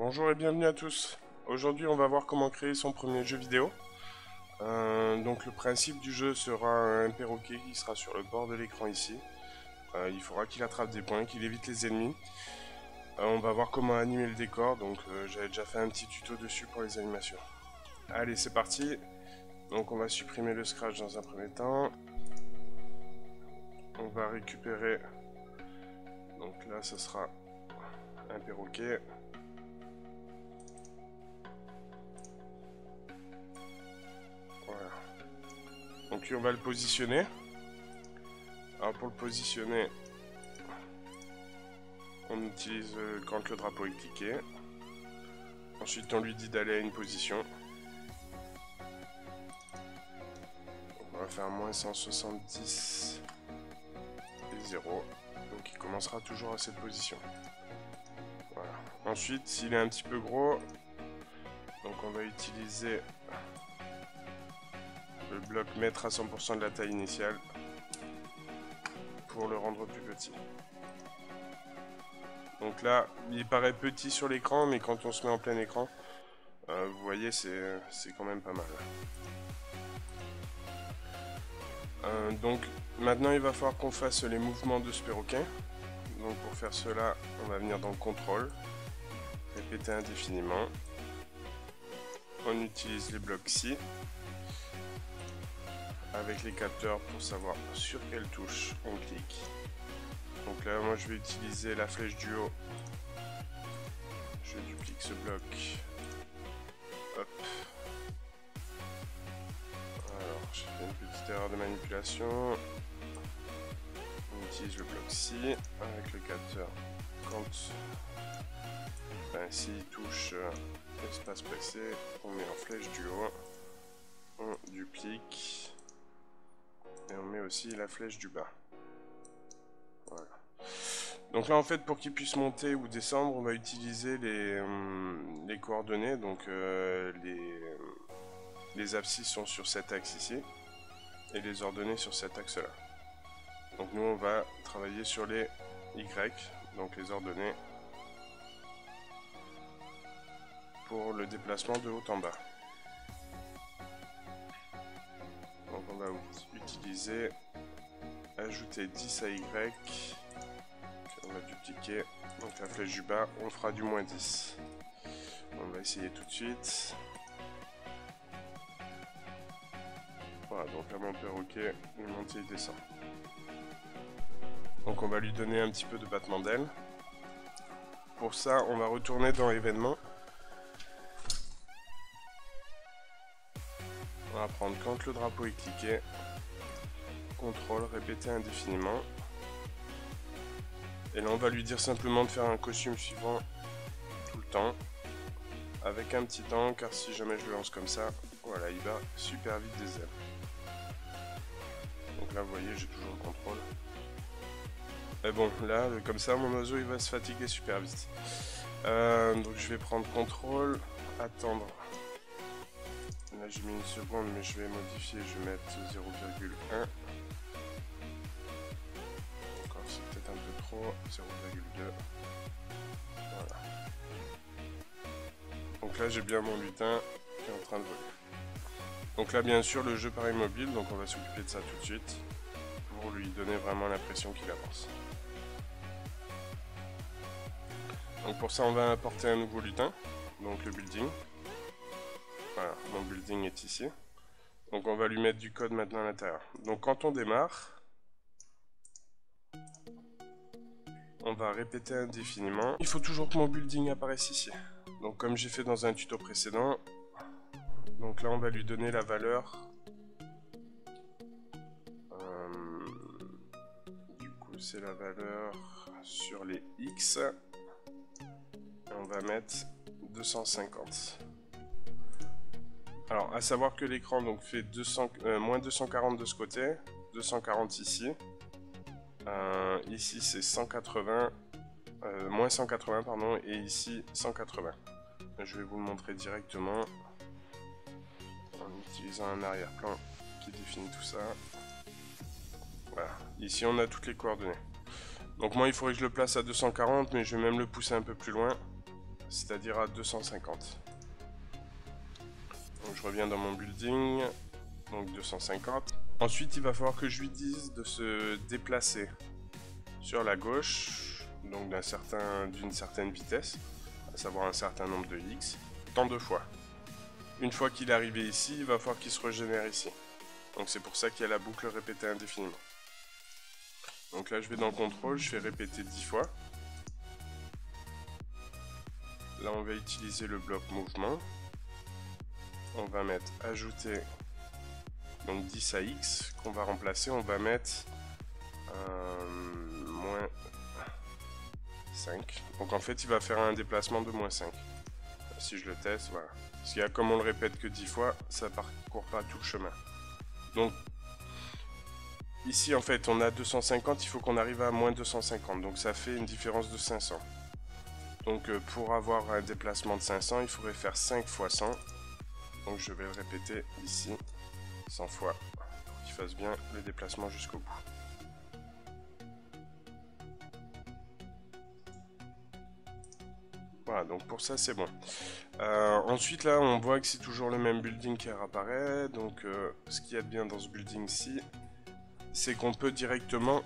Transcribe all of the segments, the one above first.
Bonjour et bienvenue à tous. Aujourd'hui on va voir comment créer son premier jeu vidéo. Donc le principe du jeu sera un perroquet qui sera sur le bord de l'écran ici. Il faudra qu'il attrape des points, qu'il évite les ennemis. On va voir comment animer le décor, donc j'avais déjà fait un petit tuto dessus pour les animations. Allez, c'est parti. Donc on va supprimer le scratch dans un premier temps. On va récupérer, donc là ce sera un perroquet. Voilà. Donc on va le positionner. Alors pour le positionner, on utilise quand le drapeau est cliqué. Ensuite on lui dit d'aller à une position. On va faire moins 170 et 0. Donc il commencera toujours à cette position. Voilà. Ensuite, s'il est un petit peu gros, donc on va utiliser le bloc mettre à 100% de la taille initiale pour le rendre plus petit. Donc là, il paraît petit sur l'écran, mais quand on se met en plein écran, vous voyez, c'est quand même pas mal. Donc maintenant, il va falloir qu'on fasse les mouvements de ce perroquet. Donc pour faire cela, on va venir dans le contrôle, répéter indéfiniment. On utilise les blocs ci avec les capteurs pour savoir sur quelle touche on clique. Donc là, moi je vais utiliser la flèche du haut. Je duplique ce bloc. Hop. Alors, j'ai fait une petite erreur de manipulation. On utilise le bloc ci avec le capteur. Quand s'il touche espace pressé, on met en flèche du haut. On duplique. Et on met aussi la flèche du bas. Voilà. Donc là en fait pour qu'il puisse monter ou descendre, on va utiliser les coordonnées. Donc les abscisses sont sur cet axe ici. Et les ordonnées sur cet axe là. Donc nous on va travailler sur les Y, donc les ordonnées pour le déplacement de haut en bas. Donc on va utiliser ajouter 10 à Y, on va dupliquer, donc la flèche du bas, on fera du moins 10. On va essayer tout de suite. Voilà, donc là mon perroquet, il monte et il descend. Donc on va lui donner un petit peu de battement d'aile. Pour ça, on va retourner dans événements. On va prendre quand le drapeau est cliqué, contrôle, répéter indéfiniment. Et là on va lui dire simplement de faire un costume suivant tout le temps, avec un petit temps, car si jamais je le lance comme ça, voilà, il va super vite des ailes. Donc là vous voyez, j'ai toujours le contrôle. Mais bon, là, comme ça, mon oiseau il va se fatiguer super vite. Donc je vais prendre contrôle, attendre. Là j'ai mis une seconde, mais je vais modifier, je vais mettre 0,1. Encore, c'est peut-être un peu trop, 0,2. Voilà. Donc là j'ai bien mon lutin qui est en train de voler. Donc là bien sûr le jeu paraît mobile, donc on va s'occuper de ça tout de suite pour lui donner vraiment l'impression qu'il avance. Donc pour ça on va importer un nouveau lutin, donc le building. Voilà, mon building est ici. Donc on va lui mettre du code maintenant à l'intérieur. Donc quand on démarre, on va répéter indéfiniment. Il faut toujours que mon building apparaisse ici. Donc comme j'ai fait dans un tuto précédent, donc là on va lui donner la valeur. Du coup c'est la valeur sur les X. Et on va mettre 250. Alors, à savoir que l'écran donc fait moins 240 de ce côté, 240 ici. Ici c'est 180, moins 180 pardon, et ici 180. Je vais vous le montrer directement en utilisant un arrière-plan qui définit tout ça. Voilà, ici on a toutes les coordonnées. Donc moi il faudrait que je le place à 240, mais je vais même le pousser un peu plus loin. c'est-à-dire à 250. Donc je reviens dans mon building, donc 250. Ensuite il va falloir que je lui dise de se déplacer sur la gauche, donc d'une certaine vitesse, à savoir un certain nombre de X, tant de fois. Une fois qu'il est arrivé ici, il va falloir qu'il se régénère ici. Donc c'est pour ça qu'il y a la boucle répétée indéfiniment. Donc là je vais dans contrôle, je fais répéter 10 fois. Là on va utiliser le bloc mouvement. On va mettre ajouter donc 10 à X qu'on va remplacer, on va mettre moins 5. Donc en fait il va faire un déplacement de moins 5. Si je le teste, voilà. Parce qu'il y a, comme on le répète que 10 fois, ça parcourt pas tout le chemin. Donc ici en fait on a 250, il faut qu'on arrive à moins 250. Donc ça fait une différence de 500. Donc pour avoir un déplacement de 500, il faudrait faire 5 fois 100. Donc je vais le répéter ici 100 fois pour qu'il fasse bien le déplacement jusqu'au bout. Voilà, donc pour ça c'est bon. Ensuite là on voit que c'est toujours le même building qui réapparaît. Donc ce qu'il y a de bien dans ce building-ci, c'est qu'on peut directement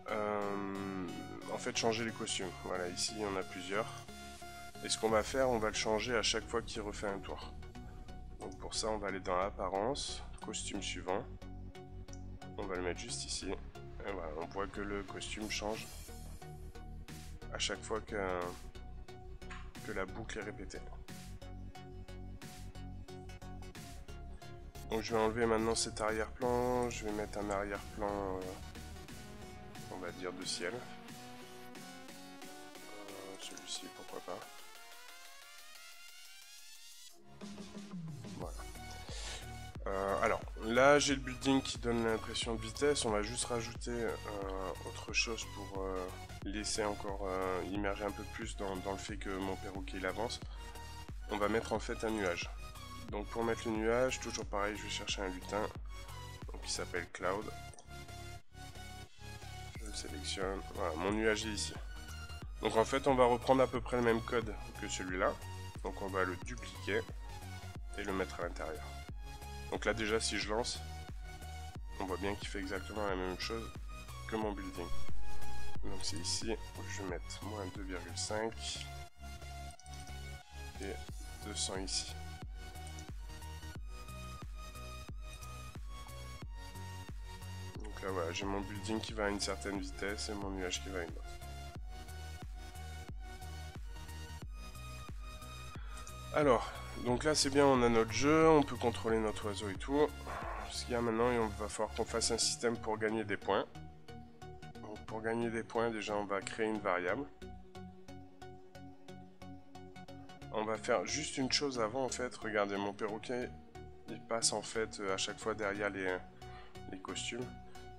en fait changer les costumes. Voilà, ici il y en a plusieurs. Et ce qu'on va faire, on va le changer à chaque fois qu'il refait un tour. Donc pour ça on va aller dans apparence, costume suivant. On va le mettre juste ici. Et voilà, on voit que le costume change à chaque fois que la boucle est répétée. Donc je vais enlever maintenant cet arrière-plan, je vais mettre un arrière-plan, on va dire de ciel. Celui-ci, pourquoi pas. Voilà. Alors, là j'ai le building qui donne l'impression de vitesse, on va juste rajouter autre chose pour laisser encore immerger un peu plus dans le fait que mon perroquet il avance. On va mettre en fait un nuage. Donc pour mettre le nuage, toujours pareil, je vais chercher un lutin qui s'appelle Cloud. Je le sélectionne, voilà, mon nuage est ici. Donc en fait on va reprendre à peu près le même code que celui-là. Donc on va le dupliquer et le mettre à l'intérieur. Donc là déjà si je lance, on voit bien qu'il fait exactement la même chose que mon building. Donc c'est ici, je vais mettre moins 2,5 et 200 ici. Donc là voilà, j'ai mon building qui va à une certaine vitesse et mon nuage qui va à une autre. Alors, donc là c'est bien, on a notre jeu, on peut contrôler notre oiseau et tout. Ce qu'il y a maintenant, il va falloir qu'on fasse un système pour gagner des points. Donc pour gagner des points, déjà on va créer une variable. On va faire juste une chose avant en fait, regardez mon perroquet, il passe en fait à chaque fois derrière les costumes.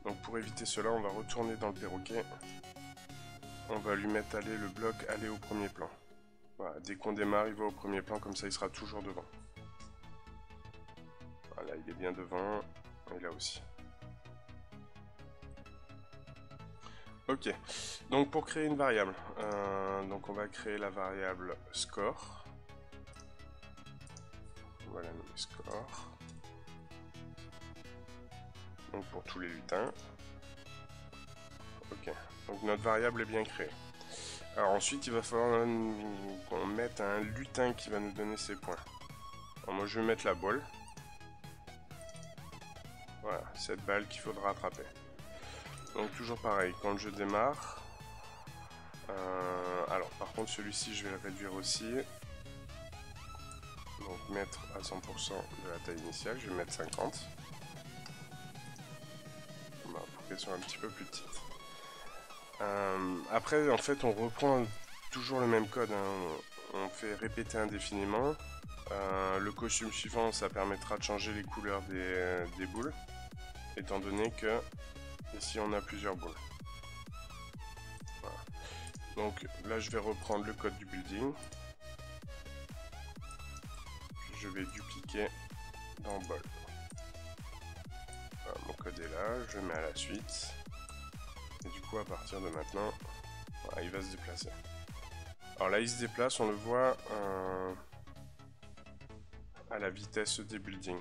Donc pour éviter cela, on va retourner dans le perroquet. On va lui mettre le bloc aller au premier plan. Voilà, dès qu'on démarre, il va au premier plan, comme ça il sera toujours devant. Voilà, il est bien devant, et là aussi. Ok, donc pour créer une variable, donc on va créer la variable score. Voilà, nommer score. Donc pour tous les lutins. Ok, donc notre variable est bien créée. Alors ensuite il va falloir qu'on mette un lutin qui va nous donner ses points. Alors moi je vais mettre la balle. Voilà, cette balle qu'il faudra attraper. Donc toujours pareil, quand je démarre. Alors par contre celui-ci je vais le réduire aussi. Donc mettre à 100% de la taille initiale, je vais mettre 50. Bon, pour qu'elle soit un petit peu plus petite. Après en fait on reprend toujours le même code, hein. On fait répéter indéfiniment. Le costume suivant ça permettra de changer les couleurs des boules, étant donné que ici on a plusieurs boules. Voilà. Donc là je vais reprendre le code du building. Je vais dupliquer dans ball. Voilà, mon code est là, je le mets à la suite. Et du coup à partir de maintenant, voilà, il va se déplacer. Alors là il se déplace, on le voit à la vitesse des buildings.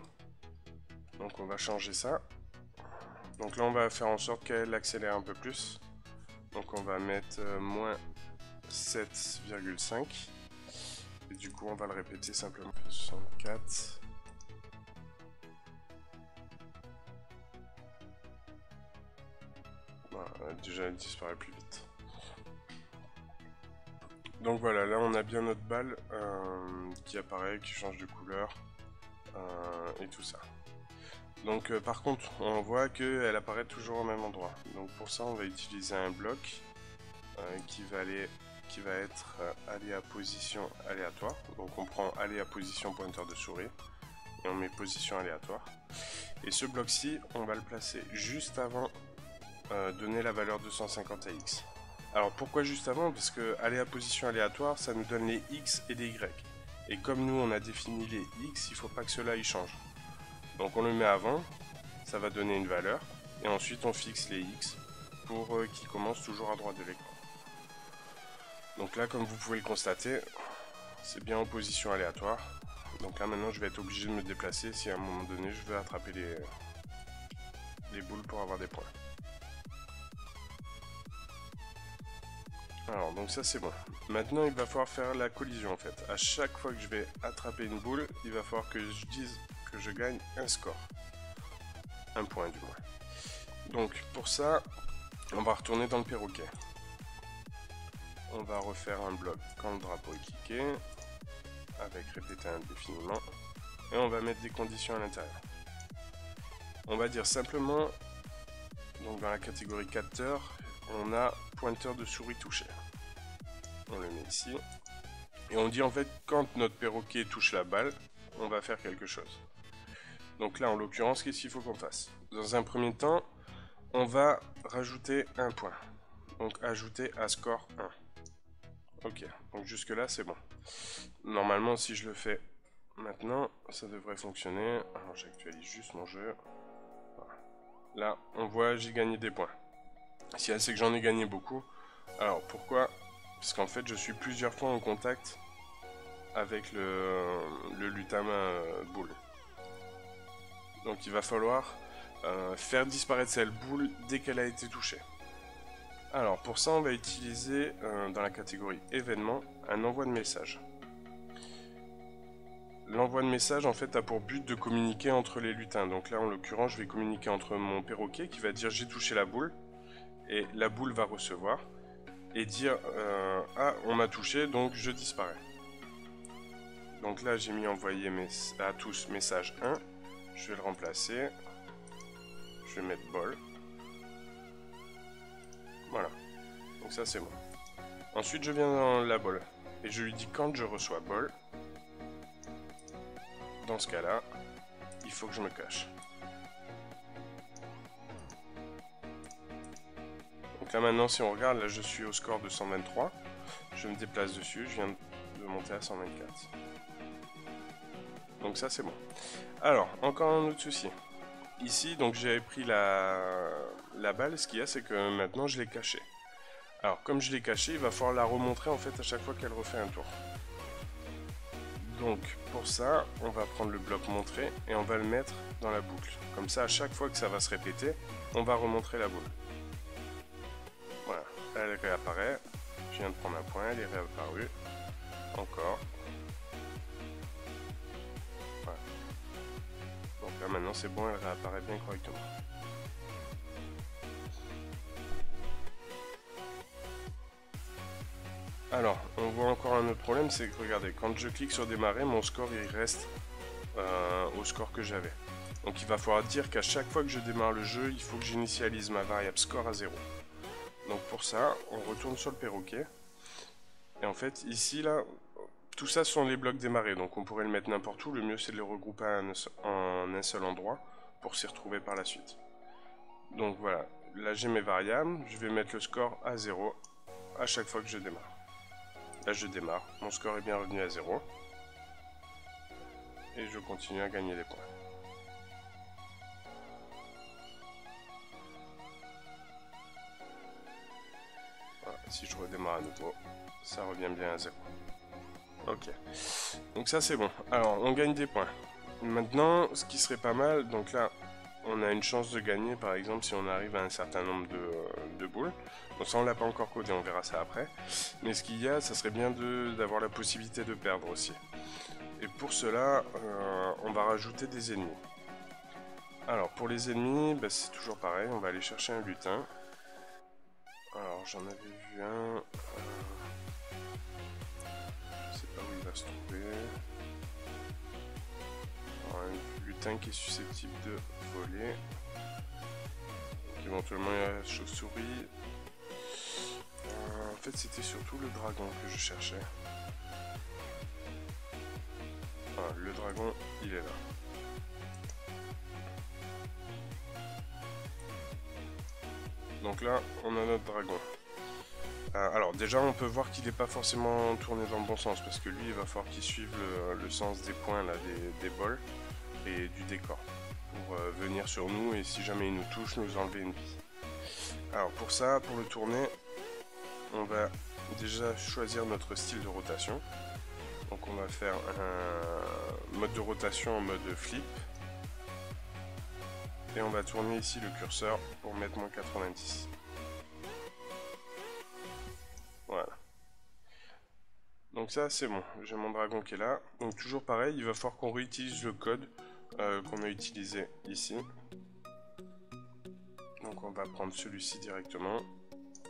Donc on va changer ça. Donc là on va faire en sorte qu'elle accélère un peu plus. Donc on va mettre moins 7,5. Et du coup on va le répéter simplement. 64. Voilà, déjà elle disparaît plus vite. Donc voilà, là on a bien notre balle qui apparaît, qui change de couleur et tout ça. Donc par contre, on voit qu'elle apparaît toujours au même endroit. Donc pour ça, on va utiliser un bloc qui va être allé à position aléatoire. Donc on prend aller à position pointeur de souris et on met position aléatoire. Et ce bloc-ci, on va le placer juste avant donner la valeur 250 à x. Alors pourquoi juste avant? Parce que aller à position aléatoire, ça nous donne les x et les y. Et comme nous on a défini les x, il ne faut pas que cela y change. Donc on le met avant, ça va donner une valeur, et ensuite on fixe les x pour qu'ils commencent toujours à droite de l'écran. Donc là, comme vous pouvez le constater, c'est bien en position aléatoire. Donc là maintenant je vais être obligé de me déplacer si à un moment donné je veux attraper les boules pour avoir des points. Alors donc ça c'est bon. Maintenant il va falloir faire la collision en fait. À chaque fois que je vais attraper une boule, il va falloir que je dise que je gagne un score. Un point du moins. Donc pour ça, on va retourner dans le perroquet. On va refaire un bloc quand le drapeau est cliqué, avec répéter indéfiniment, et on va mettre des conditions à l'intérieur. On va dire simplement, donc dans la catégorie capteur, on a pointeur de souris touché. On le met ici. Et on dit en fait, quand notre perroquet touche la balle, on va faire quelque chose. Donc là, en l'occurrence, qu'est-ce qu'il faut qu'on fasse? Dans un premier temps, on va rajouter un point. Donc ajouter à score 1. Ok, donc jusque là, c'est bon. Normalement, si je le fais maintenant, ça devrait fonctionner. Alors j'actualise juste mon jeu. Voilà. Là, on voit, j'ai gagné des points. Si c'est que j'en ai gagné beaucoup. Alors pourquoi? Parce qu'en fait, je suis plusieurs fois en contact avec le lutin boule. Donc il va falloir faire disparaître cette boule dès qu'elle a été touchée. Alors pour ça, on va utiliser dans la catégorie événements un envoi de message. L'envoi de message en fait a pour but de communiquer entre les lutins. Donc là en l'occurrence, je vais communiquer entre mon perroquet qui va dire j'ai touché la boule et la boule va recevoir et dire ah on m'a touché donc je disparais. Donc là j'ai mis envoyer à tous message 1. Je vais le remplacer. Je vais mettre ball. Voilà. Donc ça c'est bon. Ensuite je viens dans la ball. Et je lui dis quand je reçois ball. Dans ce cas là, il faut que je me cache. Donc là maintenant si on regarde, là je suis au score de 123. Je me déplace dessus, je viens de monter à 124. Donc ça c'est bon. Alors, encore un autre souci. Ici, donc j'avais pris la balle, ce qu'il y a, c'est que maintenant je l'ai cachée. Alors, comme je l'ai cachée, il va falloir la remontrer en fait à chaque fois qu'elle refait un tour. Donc, pour ça, on va prendre le bloc montré et on va le mettre dans la boucle. Comme ça, à chaque fois que ça va se répéter, on va remontrer la boule. Voilà, elle réapparaît. Je viens de prendre un point, elle est réapparue. Encore. Voilà. Donc là maintenant c'est bon, elle réapparaît bien correctement. Alors, on voit encore un autre problème, c'est que regardez, quand je clique sur démarrer, mon score il reste au score que j'avais. Donc il va falloir dire qu'à chaque fois que je démarre le jeu, il faut que j'initialise ma variable score à 0. Donc pour ça, on retourne sur le perroquet. Et en fait, ici, là, tout ça sont les blocs démarrés, donc on pourrait le mettre n'importe où. Le mieux c'est de les regrouper en un seul endroit pour s'y retrouver par la suite. Donc voilà, là j'ai mes variables, je vais mettre le score à 0 à chaque fois que je démarre. Là je démarre, mon score est bien revenu à 0. Et je continue à gagner des points. Voilà. Si je redémarre à nouveau, ça revient bien à 0. Ok, donc ça c'est bon. Alors on gagne des points. Maintenant, ce qui serait pas mal, donc là on a une chance de gagner par exemple si on arrive à un certain nombre de boules. Donc ça on l'a pas encore codé, on verra ça après. Mais ce qu'il y a, ça serait bien d'avoir la possibilité de perdre aussi. Et pour cela, on va rajouter des ennemis. Alors pour les ennemis, bah, c'est toujours pareil, on va aller chercher un lutin. Alors j'en avais vu un... je sais pas où il va se trouver. Alors, un lutin qui est susceptible de voler. Donc, éventuellement il y a la chauve-souris. En fait c'était surtout le dragon que je cherchais. Voilà, le dragon il est là. Donc là on a notre dragon. Alors déjà on peut voir qu'il n'est pas forcément tourné dans le bon sens parce que lui il va falloir qu'il suive le sens des points là, des bols et du décor pour venir sur nous et si jamais il nous touche nous enlever une vie. Alors pour ça, pour le tourner, on va déjà choisir notre style de rotation. Donc on va faire un mode de rotation en mode flip et on va tourner ici le curseur pour mettre -90. Voilà. Donc ça c'est bon, j'ai mon dragon qui est là. Donc toujours pareil, il va falloir qu'on réutilise le code qu'on a utilisé ici. Donc on va prendre celui-ci directement.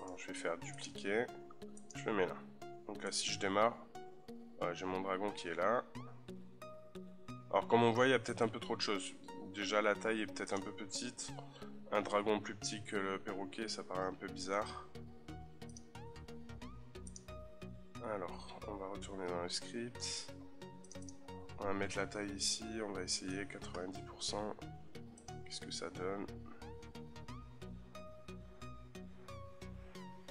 Alors, je vais faire dupliquer, je le mets là. Donc là si je démarre, j'ai mon dragon qui est là. Alors comme on voit il y a peut-être un peu trop de choses. Déjà la taille est peut-être un peu petite. Un dragon plus petit que le perroquet ça paraît un peu bizarre. Alors, on va retourner dans le script. On va mettre la taille ici, on va essayer 90%. Qu'est-ce que ça donne?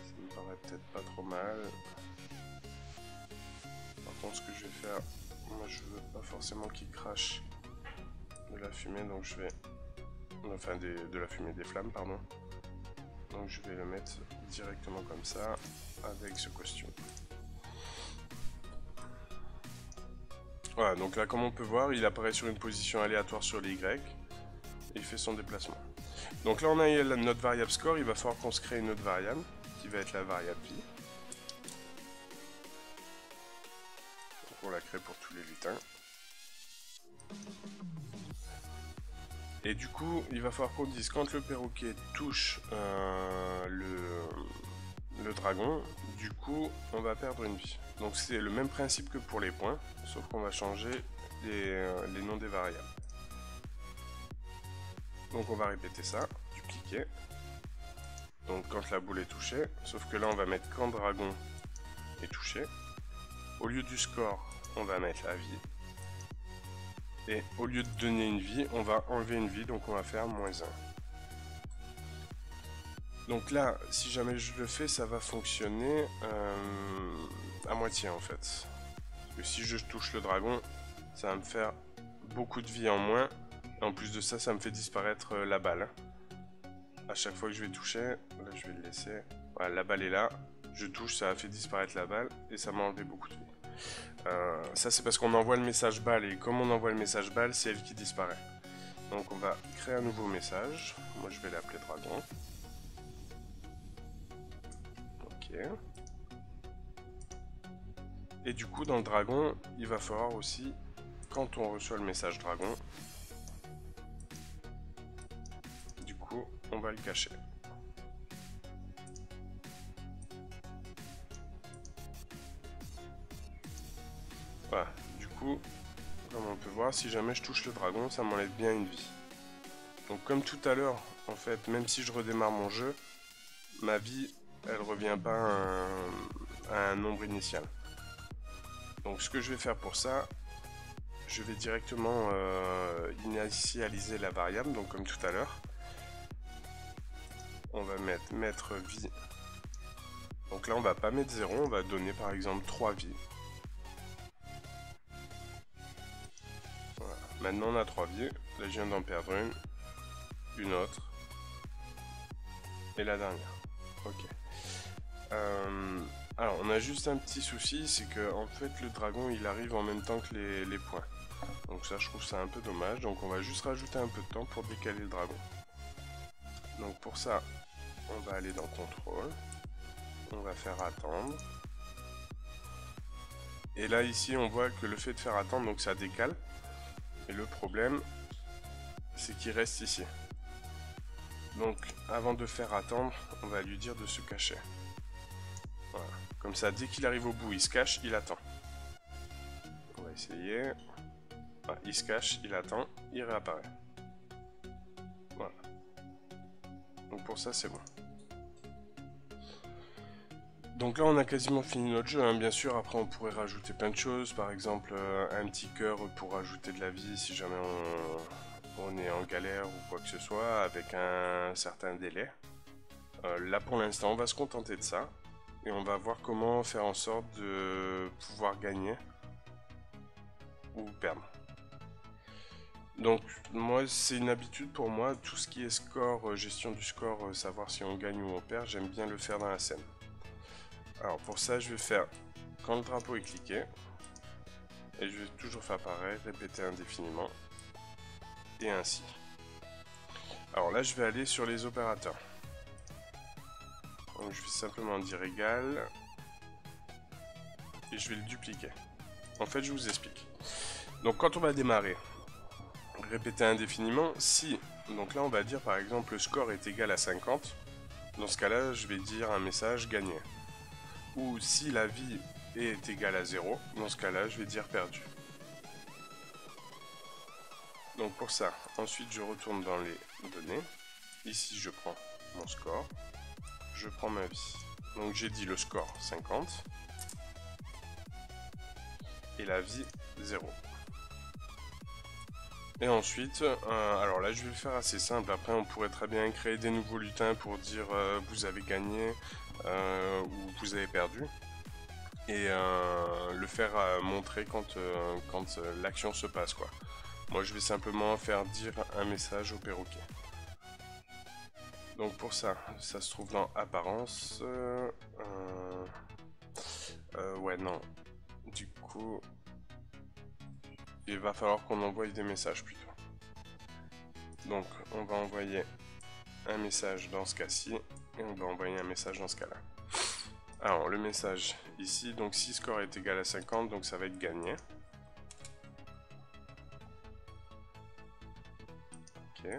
Ça me paraît peut-être pas trop mal. Par contre, ce que je vais faire, moi je veux pas forcément qu'il crache de la fumée, donc je vais... Enfin, de la fumée, des flammes, pardon. Donc je vais le mettre directement comme ça, avec ce costume. Voilà, donc là comme on peut voir, il apparaît sur une position aléatoire sur les Y, et il fait son déplacement. Donc là on a notre variable score, il va falloir qu'on se crée une autre variable, qui va être la variable vie. Donc on la crée pour tous les lutins. Et du coup, il va falloir qu'on dise quand le perroquet touche le dragon, du coup on va perdre une vie. Donc c'est le même principe que pour les points, sauf qu'on va changer les noms des variables. Donc on va répéter ça, dupliquer. Donc quand la boule est touchée, sauf que là on va mettre quand le dragon est touché. Au lieu du score, on va mettre la vie. Et au lieu de donner une vie, on va enlever une vie, donc on va faire -1. Donc là, si jamais je le fais, ça va fonctionner à moitié en fait. Parce que si je touche le dragon, ça va me faire beaucoup de vie en moins. Et en plus de ça, ça me fait disparaître la balle. À chaque fois que je vais toucher, là je vais le laisser. Voilà, la balle est là. Je touche, ça a fait disparaître la balle et ça m'a enlevé beaucoup de vie. Ça c'est parce qu'on envoie le message balle et comme on envoie le message balle, c'est elle qui disparaît. Donc on va créer un nouveau message. Moi je vais l'appeler dragon. Ok. Et du coup dans le dragon, il va falloir aussi, quand on reçoit le message dragon, du coup on va le cacher. Voilà, du coup, comme on peut voir, si jamais je touche le dragon, ça m'enlève bien une vie. Donc comme tout à l'heure, en fait, même si je redémarre mon jeu, ma vie, elle revient pas à un nombre initial. Donc ce que je vais faire pour ça, je vais directement initialiser la variable, donc comme tout à l'heure. On va mettre vie. Donc là on va pas mettre 0, on va donner par exemple 3 vies. Voilà. Maintenant on a 3 vies, là je viens d'en perdre une autre, et la dernière. Ok. Alors, on a juste un petit souci, c'est que en fait le dragon il arrive en même temps que les points. Donc ça je trouve ça un peu dommage, donc on va juste rajouter un peu de temps pour décaler le dragon. Donc pour ça, on va aller dans contrôle, on va faire attendre. Et là ici on voit que le fait de faire attendre, donc ça décale. Et le problème, c'est qu'il reste ici. Donc avant de faire attendre, on va lui dire de se cacher. Voilà. Comme ça, dès qu'il arrive au bout, il se cache, il attend. On va essayer. Ah, il se cache, il attend, il réapparaît. Voilà. Donc pour ça, c'est bon. Donc là, on a quasiment fini notre jeu. Hein. Bien sûr, après, on pourrait rajouter plein de choses. Par exemple, un petit cœur pour rajouter de la vie si jamais on est en galère ou quoi que ce soit, avec un certain délai. Là, pour l'instant, on va se contenter de ça. Et on va voir comment faire en sorte de pouvoir gagner ou perdre. Donc moi c'est une habitude pour moi, tout ce qui est score, gestion du score, savoir si on gagne ou on perd, j'aime bien le faire dans la scène. Alors pour ça je vais faire, quand le drapeau est cliqué, et je vais toujours faire pareil, répéter indéfiniment, et ainsi. Alors là je vais aller sur les opérateurs. Donc je vais simplement dire égal, et je vais le dupliquer. En fait je vous explique. Donc quand on va démarrer, répéter indéfiniment, si, donc là on va dire par exemple le score est égal à 50, dans ce cas là je vais dire un message gagné. Ou si la vie est égale à 0, dans ce cas là je vais dire perdu. Donc pour ça, ensuite je retourne dans les données, ici je prends mon score, je prends ma vie. Donc j'ai dit le score 50, et la vie 0. Et ensuite, alors là je vais le faire assez simple, après on pourrait très bien créer des nouveaux lutins pour dire vous avez gagné ou vous avez perdu. Et le faire montrer quand l'action se passe quoi. Moi je vais simplement faire dire un message au perroquet. Donc pour ça, ça se trouve dans apparence. Ouais non. Du coup, il va falloir qu'on envoie des messages plutôt. Donc on va envoyer un message dans ce cas-ci et on va envoyer un message dans ce cas-là. Alors le message ici, donc si score est égal à 50, donc ça va être gagné. Ok.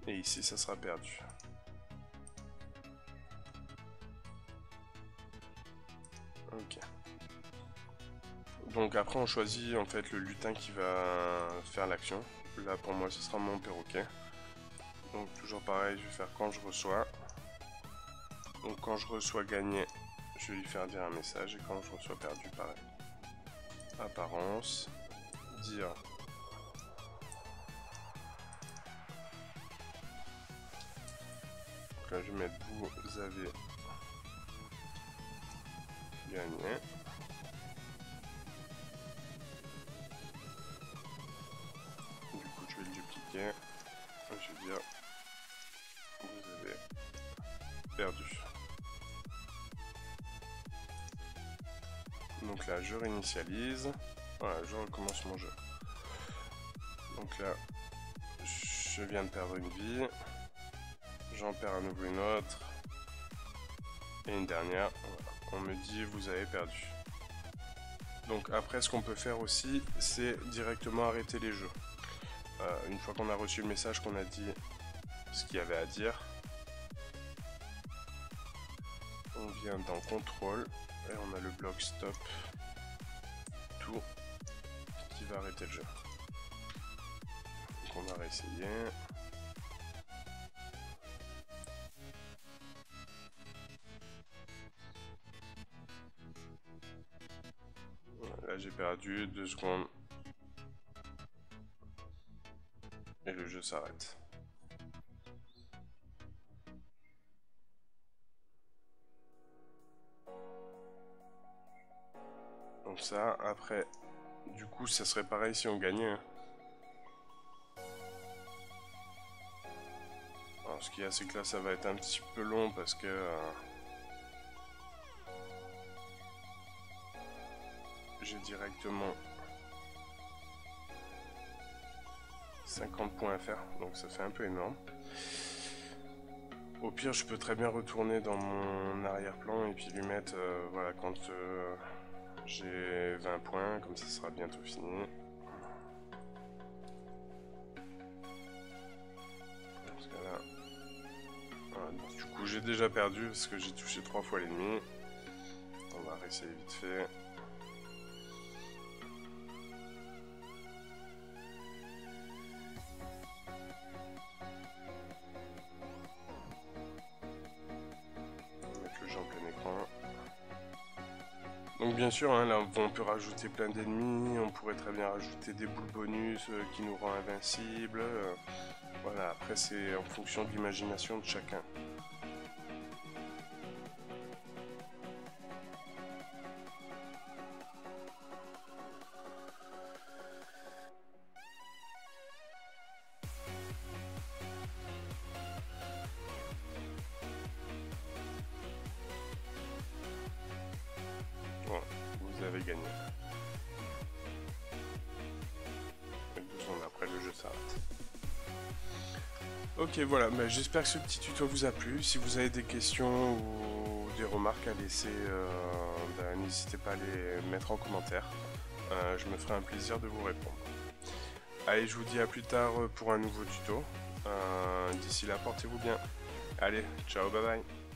Et ici ça sera perdu. Ok. Donc après on choisit en fait le lutin qui va faire l'action. Là pour moi ce sera mon perroquet. Donc toujours pareil, je vais faire quand je reçois. Donc quand je reçois gagné, je vais lui faire dire un message. Et quand je reçois perdu, pareil. Apparence. Dire. Donc là je vais mettre vous avez gagné. Du coup je vais le dupliquer. Je vais dire vous avez perdu. Donc là je réinitialise. Voilà, je recommence mon jeu. Donc là je viens de perdre une vie. J'en perds à nouveau une autre. Et une dernière. Voilà. On me dit vous avez perdu. Donc après ce qu'on peut faire aussi c'est directement arrêter les jeux. Une fois qu'on a reçu le message qu'on a dit ce qu'il y avait à dire, on vient dans contrôle et on a le bloc stop tout qui va arrêter le jeu. Donc on va réessayer. Là j'ai perdu 2 secondes et le jeu s'arrête. Donc ça, après, du coup ça serait pareil si on gagnait. Hein. Alors ce qu'il y a c'est que là ça va être un petit peu long parce que j'ai directement 50 points à faire, donc ça fait un peu énorme. Au pire, je peux très bien retourner dans mon arrière-plan et puis lui mettre, voilà, quand j'ai 20 points, comme ça sera bientôt fini. Parce que là, voilà, du coup, j'ai déjà perdu parce que j'ai touché 3 fois l'ennemi. On va réessayer vite fait. Donc bien sûr, hein, là on peut rajouter plein d'ennemis, on pourrait très bien rajouter des boules bonus qui nous rend invincibles. Voilà, après c'est en fonction de l'imagination de chacun. Bon, vous avez gagné. Et 2 secondes après, le jeu s'arrête. Ok, voilà, bah, j'espère que ce petit tuto vous a plu. Si vous avez des questions ou des remarques à laisser, bah, n'hésitez pas à les mettre en commentaire. Je me ferai un plaisir de vous répondre. Allez, je vous dis à plus tard pour un nouveau tuto. D'ici là, portez-vous bien. Allez, ciao, bye bye.